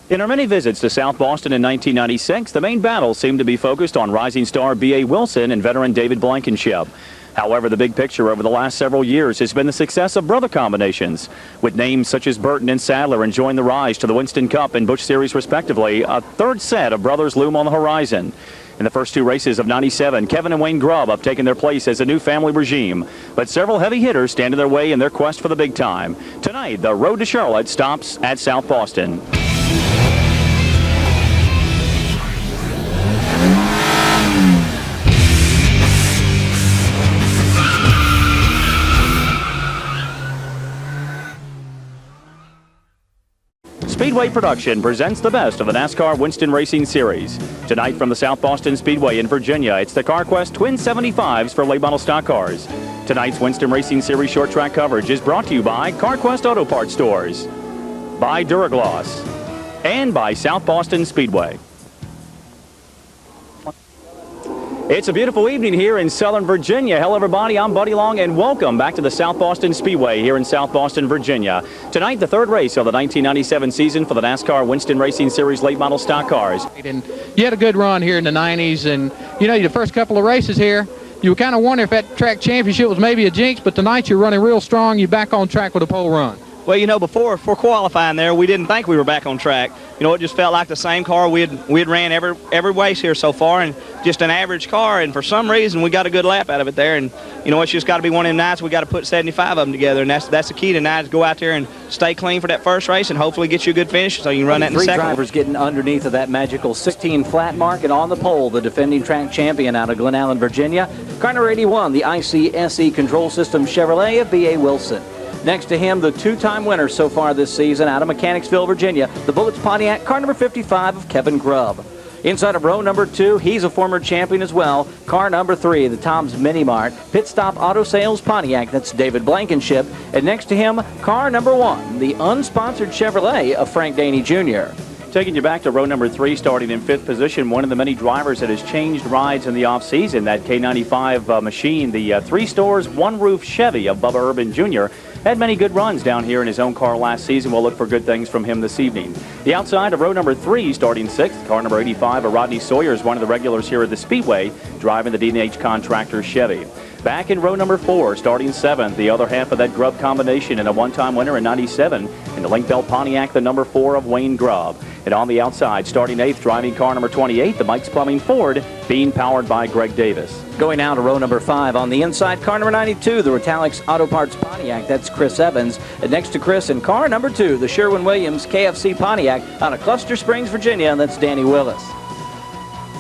In our many visits to South Boston in 1996, the main battle seemed to be focused on rising star B.A. Wilson and veteran David Blankenship. However, the big picture over the last several years has been the success of brother combinations. With names such as Burton and Sadler enjoying the rise to the Winston Cup and Busch Series respectively, a third set of brothers loom on the horizon. In the first two races of 97, Kevin and Wayne Grubb have taken their place as a new family regime. But several heavy hitters stand in their way in their quest for the big time. Tonight, the road to Charlotte stops at South Boston. Speedway Production presents the best of the NASCAR Winston Racing Series. Tonight from the South Boston Speedway in Virginia, it's the CarQuest Twin 75s for late model stock cars. Tonight's Winston Racing Series short track coverage is brought to you by CarQuest Auto Parts Stores, by Duragloss, and by South Boston Speedway. It's a beautiful evening here in Southern Virginia. Hello everybody, I'm Buddy Long and welcome back to the South Boston Speedway here in South Boston, Virginia. Tonight, the third race of the 1997 season for the NASCAR Winston Racing Series late model stock cars. And you had a good run here in the 90s, and you know, the first couple of races here, you were kind of wondering if that track championship was maybe a jinx, but tonight you're running real strong. You're back on track with a pole run. Well, you know, before qualifying there, we didn't think we were back on track. You know, it just felt like the same car we had ran every race here so far, and just an average car. And for some reason, we got a good lap out of it there. And you know, it's just got to be one of them nights we got to put 75 of them together, and that's the key tonight, is go out there and stay clean for that first race, and hopefully get you a good finish so you can run that in the second. Three drivers getting underneath of that magical 16 flat mark, and on the pole, the defending track champion out of Glen Allen, Virginia, car number 81, the ICSE Control System Chevrolet of B.A. Wilson. Next to him, the two-time winner so far this season out of Mechanicsville, Virginia, the Bullets Pontiac, car number 55 of Kevin Grubb. Inside of row number 2, he's a former champion as well, car number 3, the Tom's Mini Mart, Pit Stop Auto Sales Pontiac, that's David Blankenship. And next to him, car number 1, the unsponsored Chevrolet of Frank Daney Jr. Taking you back to row number 3, starting in 5th position, one of the many drivers that has changed rides in the offseason, that K95 machine, the 3 Stores, 1 Roof Chevy of Bubba Urban Jr., had many good runs down here in his own car last season. We'll look for good things from him this evening. The outside of row number 3, starting 6th, car number 85 of Rodney Sawyer, is one of the regulars here at the Speedway, driving the D&H Contractor Chevy. Back in row number 4, starting 7th, the other half of that Grubb combination, and a one-time winner in 97 in the Link Belt Pontiac, the number 4 of Wayne Grubb. And on the outside, starting 8th, driving car number 28, the Mike's Plumbing Ford, being powered by Greg Davis. Going now to row number 5, on the inside, car number 92, the Retalix Auto Parts Pontiac, that's Chris Evans. And next to Chris in car number 2, the Sherwin-Williams KFC Pontiac out of Cluster Springs, Virginia, and that's Danny Willis.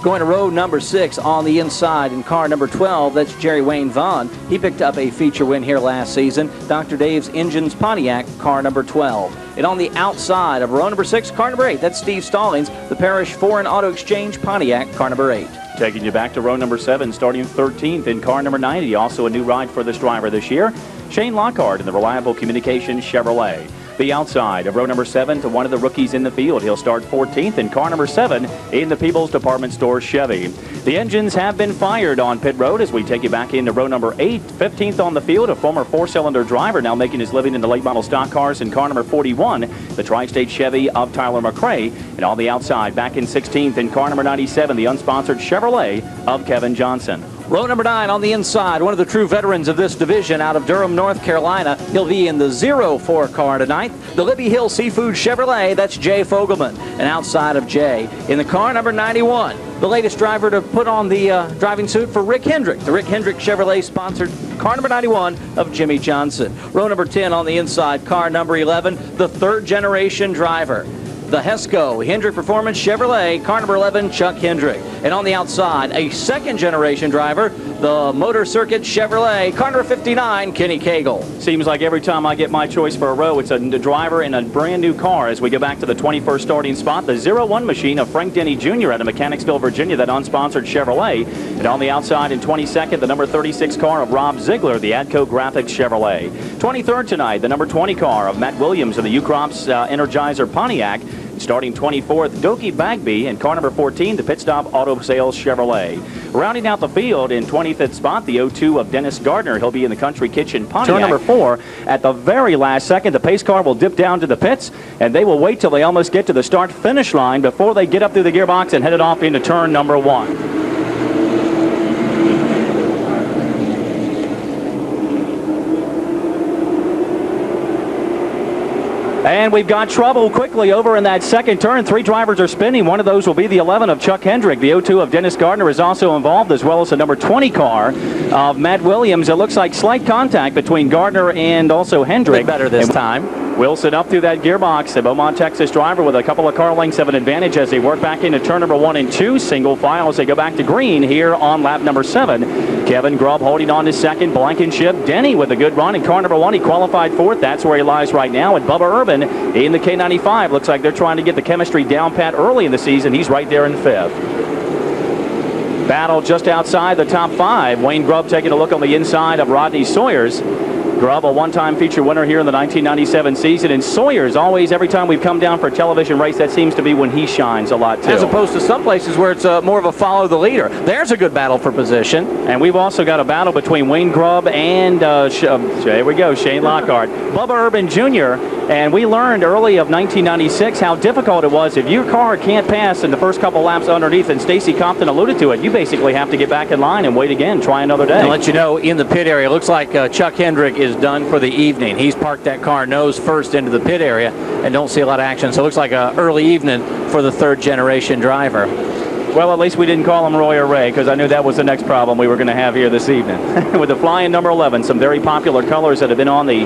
Going to row number 6 on the inside in car number 12, that's Jerry Wayne Vaughn. He picked up a feature win here last season. Dr. Dave's Engines Pontiac, car number 12. And on the outside of row number 6, car number 8, that's Steve Stallings, the Parrish Foreign Auto Exchange Pontiac, car number 8. Taking you back to row number 7, starting 13th in car number 90, also a new ride for this driver this year, Shane Lockhart in the Reliable Communications Chevrolet. The outside of row number 7 to one of the rookies in the field. He'll start 14th in car number 7 in the People's Department Store Chevy. The engines have been fired on pit road as we take you back into row number 8. 15th on the field, a former 4-cylinder driver now making his living in the late model stock cars in car number 41, the Tri-State Chevy of Tyler McRae. And on the outside, back in 16th in car number 97, the unsponsored Chevrolet of Kevin Johnson. Row number 9 on the inside, one of the true veterans of this division out of Durham, North Carolina. He'll be in the 04 car tonight, the Libby Hill Seafood Chevrolet, that's Jay Fogelman. And outside of Jay, in the car number 91, the latest driver to put on the driving suit for Rick Hendrick, the Rick Hendrick Chevrolet sponsored car number 91 of Jimmy Johnson. Row number 10 on the inside, car number 11, the third generation driver, the Hesco Hendrick Performance Chevrolet, car number 11, Chuck Hendrick. And on the outside, a second-generation driver, the Motor Circuit Chevrolet, car number 59, Kenny Cagle. Seems like every time I get my choice for a row, it's a driver in a brand-new car as we go back to the 21st starting spot, the 01 machine of Frank Denny Jr. out of Mechanicsville, Virginia, that unsponsored Chevrolet. And on the outside in 22nd, the number 36 car of Rob Ziegler, the Adco Graphics Chevrolet. 23rd tonight, the number 20 car of Matt Williams of the Ucrops Energizer Pontiac. Starting 24th, Doki Bagby, and car number 14, the Pit Stop Auto Sales Chevrolet. Rounding out the field in 25th spot, the 02 of Dennis Gardner. He'll be in the Country Kitchen Pontiac. Turn number 4, at the very last second, the pace car will dip down to the pits, and they will wait till they almost get to the start-finish line before they get up through the gearbox and head it off into turn number 1. And we've got trouble quickly over in that second turn. 3 drivers are spinning. One of those will be the 11 of Chuck Hendrick. The 02 of Dennis Gardner is also involved, as well as the number 20 car of Matt Williams. It looks like slight contact between Gardner and also Hendrick. Better this time. Wilson up through that gearbox. The Beaumont, Texas driver with a couple of car lengths of an advantage as they work back into turn number 1 and 2. Single file as they go back to green here on lap number 7. Kevin Grubb holding on to second. Blankenship. Denny with a good run in car number 1. He qualified 4th. That's where he lies right now. And Bubba Urban in the K95. Looks like they're trying to get the chemistry down pat early in the season. He's right there in 5th. Battle just outside the top 5. Wayne Grubb taking a look on the inside of Rodney Sawyers. Grubb, a one-time feature winner here in the 1997 season, and Sawyers always, every time we've come down for a television race, that seems to be when he shines a lot too. As opposed to some places where it's more of a follow the leader. There's a good battle for position. And we've also got a battle between Wayne Grubb and, there we go, Shane Lockhart. Bubba Urban Jr., and we learned early of 1996 how difficult it was. If your car can't pass in the first couple laps underneath, and Stacy Compton alluded to it, you basically have to get back in line and wait again, try another day. I'll let you know, in the pit area, it looks like Chuck Hendrick is done for the evening. He's parked that car nose first into the pit area and don't see a lot of action. So it looks like an early evening for the third-generation driver. Well, at least we didn't call him Roy or Ray, because I knew that was the next problem we were going to have here this evening. With the flying number 11, some very popular colors that have been on the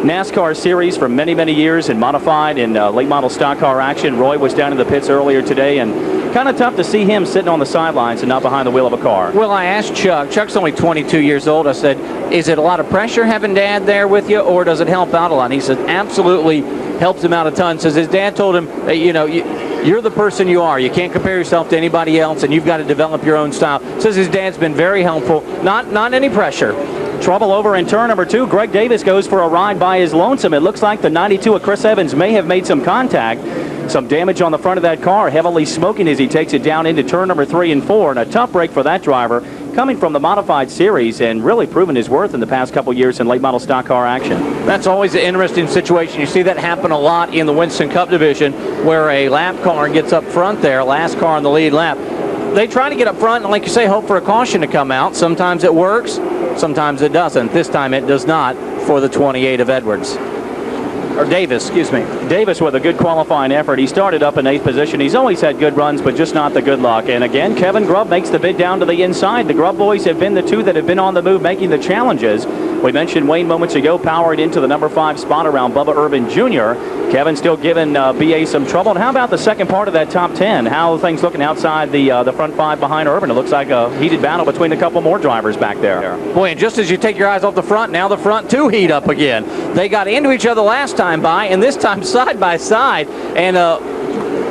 NASCAR series for many, many years and modified in late model stock car action. Roy was down in the pits earlier today, and kind of tough to see him sitting on the sidelines and not behind the wheel of a car. Well, I asked Chuck. Chuck's only 22 years old. I said, is it a lot of pressure having Dad there with you, or does it help out a lot? And he said, absolutely helps him out a ton. Says his dad told him, hey, you know, you're the person you are. You can't compare yourself to anybody else, and you've got to develop your own style. Says his dad's been very helpful. Not any pressure. Trouble over in turn number 2. Greg Davis goes for a ride by his lonesome. It looks like the 92 of Chris Evans may have made some contact. Some damage on the front of that car, heavily smoking as he takes it down into turn number 3 and 4. And a tough break for that driver, coming from the modified series and really proven his worth in the past couple years in late model stock car action. That's always an interesting situation. You see that happen a lot in the Winston Cup division, where a lap car gets up front there, last car on the lead lap. They try to get up front and, like you say, hope for a caution to come out. Sometimes it works, sometimes it doesn't. This time it does not for the 28 of Edwards. Or Davis, excuse me. Davis with a good qualifying effort. He started up in 8th position. He's always had good runs, but just not the good luck. And again, Kevin Grubb makes the bid down to the inside. The Grubb boys have been the two that have been on the move making the challenges. We mentioned Wayne moments ago, powering into the number 5 spot around Bubba Urban Jr. Kevin still giving BA some trouble. And how about the second part of that top 10? How are things looking outside the front 5 behind Urban? It looks like a heated battle between a couple more drivers back there. Boy, and just as you take your eyes off the front, now the front 2 heat up again. They got into each other last time by, and this time side by side. And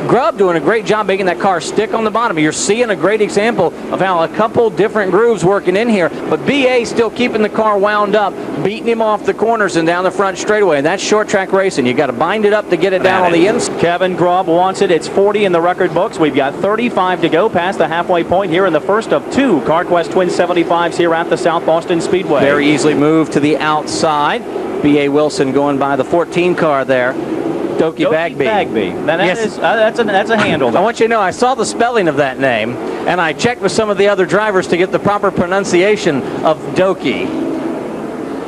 Grubb doing a great job making that car stick on the bottom. You're seeing a great example of how a couple different grooves working in here, but BA still keeping the car wound up, beating him off the corners and down the front straightaway. And that's short track racing. You got to bind it up to get it down on the inside. Kevin Grubb wants it. It's 40 in the record books. We've got 35 to go past the halfway point here in the first of 2 CarQuest Twin 75s here at the South Boston Speedway. Very easily moved to the outside. BA Wilson going by the 14 car there. Doki Bagby. Yes. That's a handle. I want you to know, I saw the spelling of that name, and I checked with some of the other drivers to get the proper pronunciation of Doki.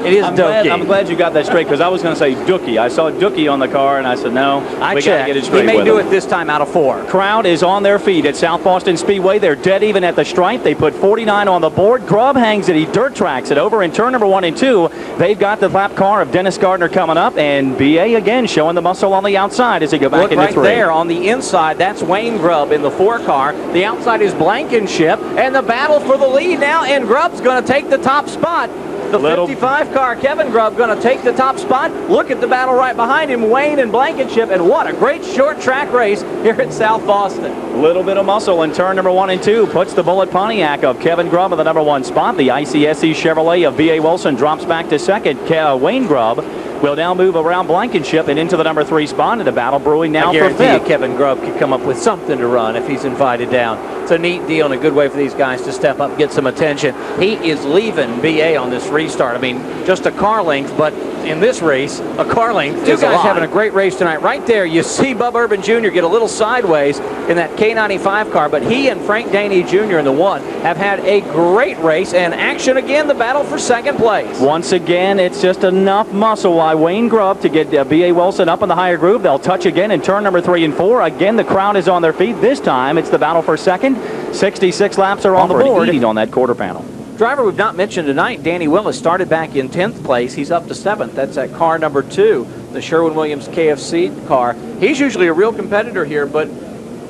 It is Doki. I'm glad you got that straight, because I was going to say Dookie. I saw Dookie on the car, and I said, no, we got to get it straight. He may do it this time out of 4. Crowd is on their feet at South Boston Speedway. They're dead even at the stripe. They put 49 on the board. Grubb hangs it. He dirt tracks it over in turn number 1 and 2. They've got the lap car of Dennis Gardner coming up, and BA again showing the muscle on the outside as they go back into 3. Right there on the inside, that's Wayne Grubb in the 4 car. The outside is Blankenship, and the battle for the lead now, and Grubb's going to take the top spot. The 55 car, Kevin Grubb, going to take the top spot. Look at the battle right behind him, Wayne and Blankenship, and what a great short track race here at South Boston. Little bit of muscle in turn number 1 and 2. Puts the Bullet Pontiac of Kevin Grubb in the number 1 spot. The ICSC Chevrolet of B.A. Wilson drops back to second. Wayne Grubb We'll now move around Blankenship and into the number 3 spot in the battle brewing now I for guarantee you 5th. Kevin Grubb could come up with something to run if he's invited down. It's a neat deal and a good way for these guys to step up and get some attention. He is leaving BA on this restart. I mean, just a car length, but in this race, a car length is a lot. Two guys having a great race tonight. Right there, you see Bub Urban Jr. get a little sideways in that K95 car, but he and Frank Daney Jr. in the 1 have had a great race, and action again, the battle for second place. Once again, it's just enough muscle by Wayne Grubb to get B.A. Wilson up in the higher groove. They'll touch again in turn number 3 and 4. Again, the crowd is on their feet. This time, it's the battle for second. 66 laps are on the board on that quarter panel. Driver we've not mentioned tonight, Danny Willis, started back in 10th place. He's up to 7th. That's at car number 2, the Sherwin-Williams KFC car. He's usually a real competitor here, but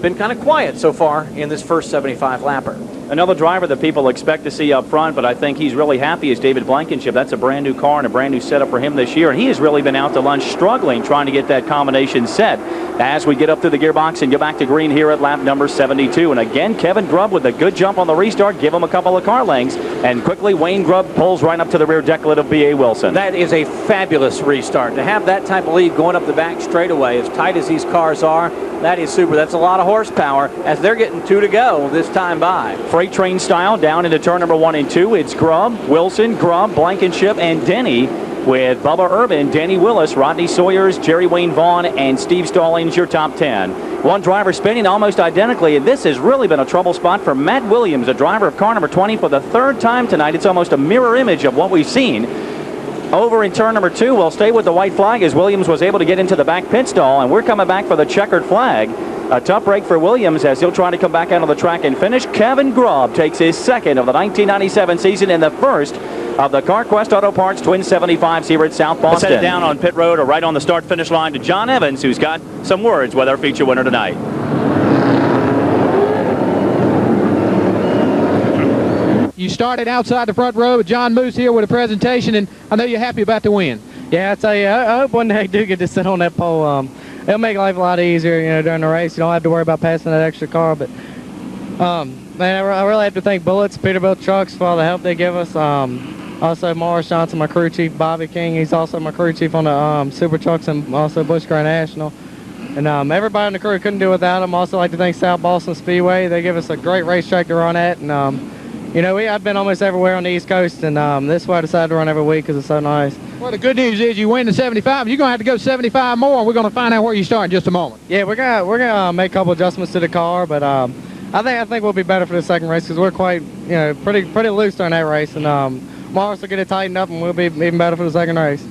been kind of quiet so far in this first 75 lapper. Another driver that people expect to see up front, but I think he's really happy, is David Blankenship. That's a brand new car and a brand new setup for him this year, and he has really been out to lunch struggling trying to get that combination set as we get up through the gearbox and get back to green here at lap number 72. And again, Kevin Grubb with a good jump on the restart, give him a couple of car lengths, and quickly Wayne Grubb pulls right up to the rear decklet of B.A. Wilson. That is a fabulous restart. To have that type of lead going up the back straightaway, as tight as these cars are, that is super. That's a lot of horsepower as they're getting 2 to go this time by. Freight train style down into turn number 1 and 2. It's Grubb, Wilson, Grubb, Blankenship, and Denny, with Bubba Urban, Danny Willis, Rodney Sawyers, Jerry Wayne Vaughn, and Steve Stallings, your top 10. One driver spinning almost identically, and this has really been a trouble spot for Matt Williams, a driver of car number 20 for the 3rd time tonight. It's almost a mirror image of what we've seen. Over in turn number 2, we'll stay with the white flag as Williams was able to get into the back pit stall, and we're coming back for the checkered flag. A tough break for Williams as he'll try to come back out on the track and finish. Kevin Grubb takes his 2nd of the 1997 season and the 1st of the CarQuest Auto Parts Twin 75s here at South Boston. Let's head down on pit road or right on the start-finish line to John Evans, who's got some words with our feature winner tonight. You started outside the front row with John Moose here with a presentation, and I know you're happy about the win. Yeah, I tell you, I hope one day I do get to sit on that pole. It'll make life a lot easier, you know, during the race. You don't have to worry about passing that extra car. But man, I really have to thank Bullets, Peterbilt Trucks for all the help they give us. Also, Morris Johnson, my crew chief, Bobby King. He's also my crew chief on the Super Trucks and also Busch Grand National. And everybody on the crew couldn't do it without them. Also, like to thank South Boston Speedway. They give us a great racetrack to run at. And you know, I've been almost everywhere on the East Coast, and this is why I decided to run every week because it's so nice. Well, the good news is you win the 75. You're going to have to go 75 more, and we're going to find out where you start in just a moment. Yeah, we're gonna make a couple adjustments to the car, but I think we'll be better for the second race because we're quite, you know, pretty loose during that race, and Morris will get it tightened up, and we'll be even better for the second race.